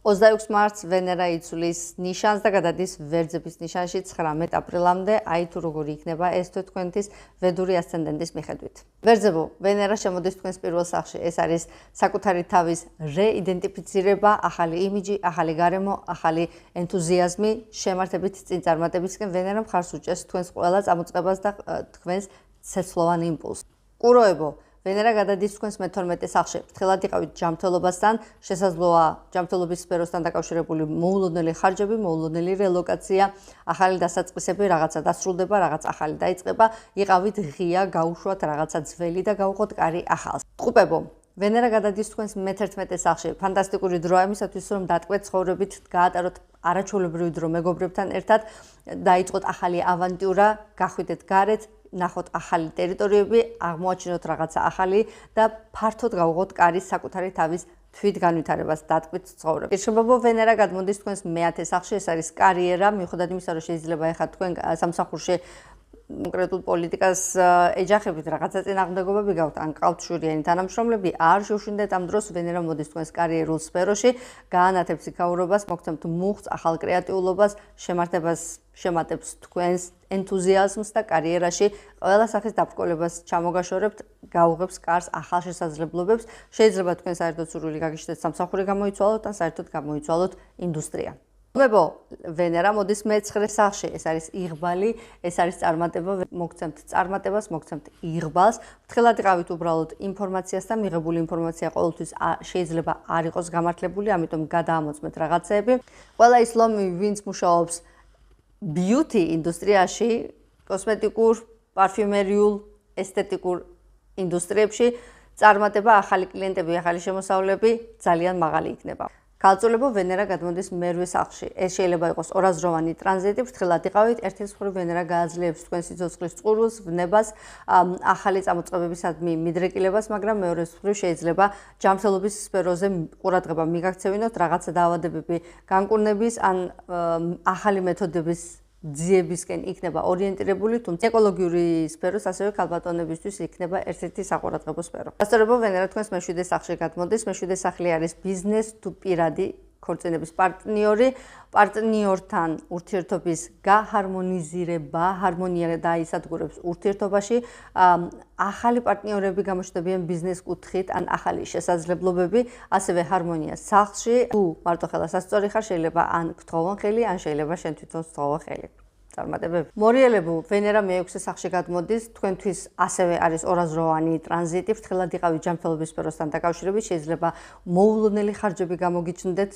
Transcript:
26 მარტს ვენერა იცვლის ნიშანს და გადადის ვერძების ნიშანში 19 აპრილამდე, აი თუ როგორი იქნება ეს თქვენთვის ვედური ასცენდენტის მიხედვით. ვერძებო, ვენერა შემოდის თქვენს პირველ სახლში. ეს არის საკუთარი თავის რეიდენტიფიცირება, ახალი იმიჯი, ახალი გარემო, ახალი ენთუზიაზმი, შემართებით წინ წარმატებისკენ. ვენერა მხარს უჭერს თქვენს ყველა წამოწყებას და თქვენს ცეცხლოვან იმპულსს. კუროებო, ვენერა გადადის თქვენს მე-12 სახლში. ფრთხილად იყავით ჯანმრთელობასთან, შესაძლოა ჯანმრთელობის სფეროსთან დაკავშირებული მოულოდნელი ხარჯები, მოულოდნელი რელოკაცია, ახალი დასაწყისები, რაღაცა დასრულდება, რაღაც ახალი დაიწყება, იყავით ღია, გაუშვათ რაღაცა ძველი და გავუყოთ კარი ახალს. ტყუპებო, ვენერა გადადის თქვენს მე-11 სახლში. ფანტასტიკური დროა იმისათვის, რომ დატყვეთ ცხოვრებით, გაატაროთ არაჩვეულებრივი დრო მეგობრებთან ერთად, დაიწყოთ ახალი ავანტიურა, გახვიდეთ გარეთ, ნახოთ ახალი ტერიტორიები, აღმოაჩინოთ რაღაცა ახალი და ფართოდ გავუღოთ კარის საკუთარი თავის თვითგანვითარებას, დატყვით ცხოვრებით. გიშობებო, ვენერა გადმოდის თქვენს მე-10 სახლში, ეს არის კარიერა, მიუხედავად იმისა, რომ შეიძლება ეხლა თქვენ სამსახურში კონკრეტულ პოლიტიკას ეჯახებით, რაღაცა წინააღმდეგობები გაქვთ, ან ყავთ შურიანი თანამშრომლები, არ შევშინდეთ ამ დროს, ვენერა მოდის თქვენს კარიერულ სფეროში, გაანათებს იქაურობას, მოგცემთ მუხტს, ახალ კრეატიულობას, შემართებას შემატებს თქვენს ენთუზიაზმს და კარიერაში ყველა სახის დაბრკოლებას ჩამოგაშორებთ, გაუღებს კარს ახალ შესაძლებლობებს. შეიძლება თქვენ საერთოდ სურვილი გაგიჩნდეთ სამსახური გამოიცვალოთ, ან საერთოდ გამოიცვალოთ ინდუსტრია. მეგობრებო, ვენერა მოდის მე-9 სახლში. ეს არის იღბალი, ეს არის წარმატება, მოგცემთ წარმატებას, მოგცემთ იღბალს. ფრთხილად იყავით უბრალოდ ინფორმაციასთან, მიღებული ინფორმაცია ყოველთვის შეიძლება არ იყოს გამართლებული, ამიტომ გადაამოწმეთ რაღაცეები. ყველა ის ლომი, ვინც მუშაობს ბიუთი ინდუსტრიაში, კოსმეტიკურ, პარფიუმერიულ, ესთეტიკურ ინდუსტრიებში, წარმატება, ახალი კლიენტები, ახალი შემოსავლები ძალიან მაღალი იქნება. გააწოლებო, ვენერა გადმოდის მე-8 სახლში. ეს შეიძლება იყოს ორაზროვანი ტრანზიტი, ფრთხილად იყავით, ერთის მხრივ ვენერა გააძლიერებს თქვენ სიცოცხლის წყურვილს, ვნებას, ახალი წამოწყებებისადმი მიდრეკილებას, მაგრამ მეორეს მხრივ შეიძლება ჯანმრთელობის სფეროზე ყურადღება მიგაქცევინოთ, რაღაცა დაავადებები განკურნების, ან ახალი მეთოდების ძიებისკენ იქნება ორიენტირებული, თუმცა ეკოლოგიური სფეროს, ასევე ქალბატონებისთვის იქნება ერთ-ერთი საყურადღებო სფერო. გასწორებო, ვენერა თქვენს მე-7 სახლში გადმოდის. მე-7 სახლი არის ბიზნეს თუ პირადი ქორწინების პარტნიორი, პარტნიორთან ურთიერთობის გაჰარმონიზირება, ჰარმონია დაისადგურებს ურთიერთობაში, ახალი პარტნიორები გამოჩნდებიან ბიზნეს კუთხით, ან ახალი შესაძლებლობები, ასევე ჰარმონია სახლში. თუ მარტო ხელას ასწორი ხარ, შეიძლება ან გთხოვონ ხელი, ან შეიძლება შენ თვითონ სთხოვო ხელი. წარმატებები. მორიელებო, ვენერა მე-6 სახლში გადმოდის, თქვენთვის ასევე არის ორაზროვანი ტრანზიტი, ფრთხილად იყავით ჯანმრთელობის სფეროსთან დაკავშირებით, შეიძლება მოულოდნელი ხარჯები გამოგიჩნდეთ